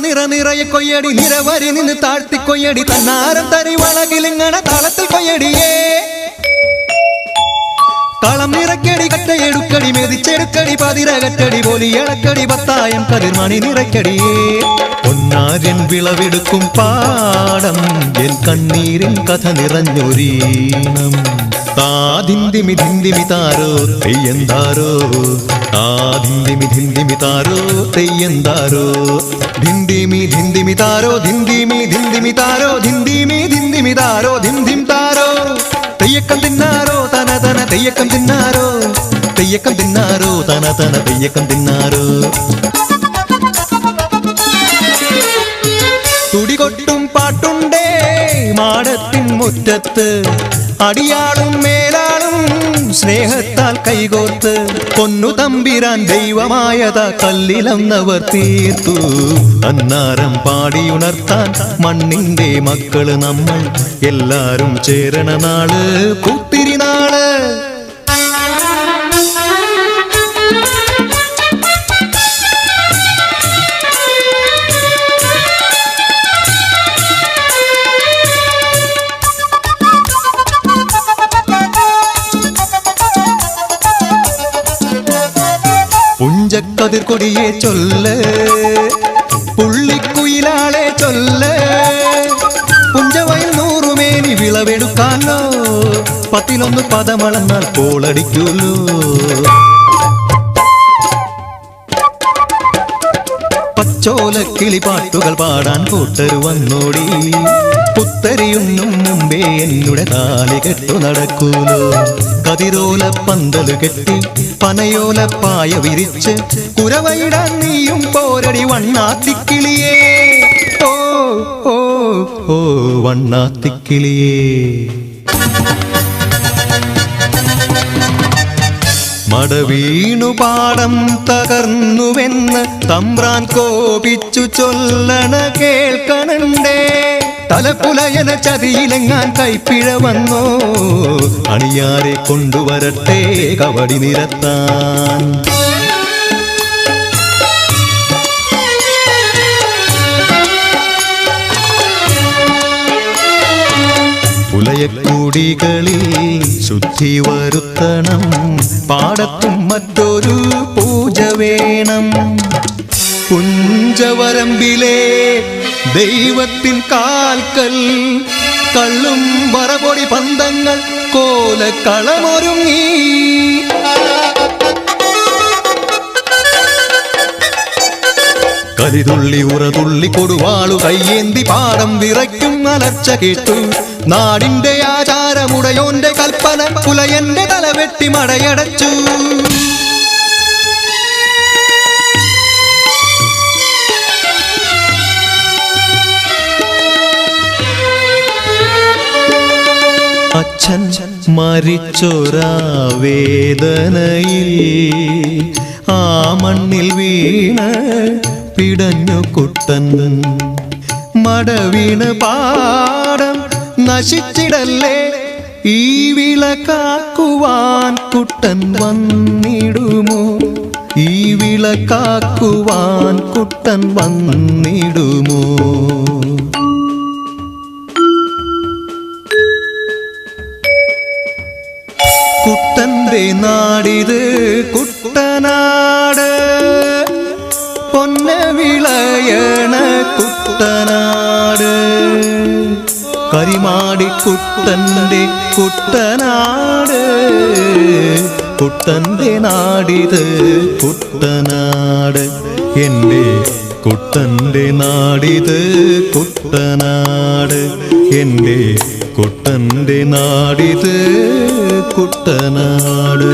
നിറയെ കൊയ്യടി നിരവരി നിന്ന് താഴ്ത്തി കൊയ്യടി തന്നാരം തരി വളകിലിങ്ങണ താളത്തിൽ കൊയ്യടിയേ കളം നിറക്കടി കട്ടയെടുക്കടി മെതിച്ചെടുക്കടി പതിരകറ്റടി പോലി ഇളക്കടി പത്തായം കതിർമണി നിറയ്ക്കടിയേ പൊന്നാര്യൻ വിളവെടുക്കും പാടം എൻ കണ്ണീരിൻ കഥ നിറഞ്ഞൊരീണം താദിന്ദിമി ധിന്ദിമി താരോ തെയ്യന്താരോ താദിന്ദിമി ധിന്ദിമി താരോ തെയ്യന്താരോ ധിന്ദിമി ധിന്ദിമി താരോ ധിന്ദിമി ധിന്ദിമി താരോ ധിന്ദിമി ധിന്ദിമി താരോ ധിന്ദിം താരോ തെയ്യക്കം തിന്നാരോ തന തന തെയ്യക്കം തിന്നാരോ തെയ്യക്കം തിന്നാരോ തന തന തെയ്യക്കം തിന്നാരോ തുടികൊട്ടും പാട്ടുണ്ടേ മാടത്തിൻ മുറ്റത്ത് അടിയാളും മേലാളും സ്നേഹത്താൽ കൈകോർത്ത് പൊന്നു തമ്പിരാൻ ദൈവമായത കല്ലിലന്നവർ തീർത്തു അന്നാരം പാടിയുണർത്താൻ മണ്ണിന്റെ മക്കള് നമ്മൾ എല്ലാരും ചേരണ നാള് പുത്തിരി നാള് പുഞ്ചക്കതിർ കൊടിയെ ചൊല്ല് പുള്ളിക്കുയിലാളെ ചൊല്ല് പുഞ്ചവയിൽ നൂറുമേനി വിളവെടുക്കാലോ പത്തിലൊന്ന് പദമളന്നാൽ കോളടിക്കൂലോ പച്ചോലക്കിളി പാട്ടുകൾ പാടാൻ കൂട്ടരു വന്നോടി പുത്തരിയുന്നും മുമ്പേ എന്നുടെ താലി കെട്ടു നടക്കൂലോ കതിരോല പന്തല് കെട്ടി പനയോല പായ വിരിച്ച് കുരവയിടാൻ നീയും പോരടി വണ്ണാത്തിക്കിളിയേ ഓ ഓ ഓ വണ്ണാത്തിക്കിളിയേ മടവീണു പാടം തകർന്നുവെന്ന് തമ്പ്രാൻ കോപിച്ചു ചൊല്ലണ കേൾക്കണണ്ടേ തലപ്പുലയന ചതിയിലെങ്ങാൻ കൈപ്പിഴ വന്നോ അണിയാരെ കൊണ്ടുവരട്ടെ കവടി നിരത്താൻ പുലയക്കൂടികളിൽ ശുദ്ധി വരുത്തണം പാടത്തും മറ്റൊരു പൂജ വേണം പുഞ്ചവരമ്പിലെ ദൈവത്തിൻ കാൽക്കൽ കള്ളും വറപൊടി പന്തങ്ങൾ കോലക്കളമൊരുങ്ങി കലിതുള്ളി ഉറതുള്ളി കൊടുവാളു കയ്യേന്തി പാടം വിറയ്ക്കും അലർച്ച കേട്ടു നാടിന്റെ ആചാരമുടയോന്റെ കൽപ്പന പുലയന്റെ തലവെട്ടി മടയടച്ചു അച്ഛൻ മരിച്ചൊരാ വേദനയിൽ ആ മണ്ണിൽ വീണ് പിടഞ്ഞു കുട്ടൻ മടവീണ് പാടം നശിച്ചിടല്ലേ ഈ വിളക്കാക്കുവാൻ കുട്ടൻ വന്നിടുമോ ഈ വിളക്കാക്കുവാൻ കുട്ടൻ വന്നിടുമോ കുട്ടന്റെ നാടിത് കുട്ടനാട് പൊന്ന വിളയണ കുട്ടനാട് കരിമാടി കുട്ടന്റെ കുട്ടനാട് കുട്ടന്റെ നാടിത് കുട്ടനാട് എൻ്റെ കുട്ടന്റെ നാടിത് കുട്ടനാട് എൻ്റെ കുട്ടന്റെ നാടിത് കുട്ടനാട്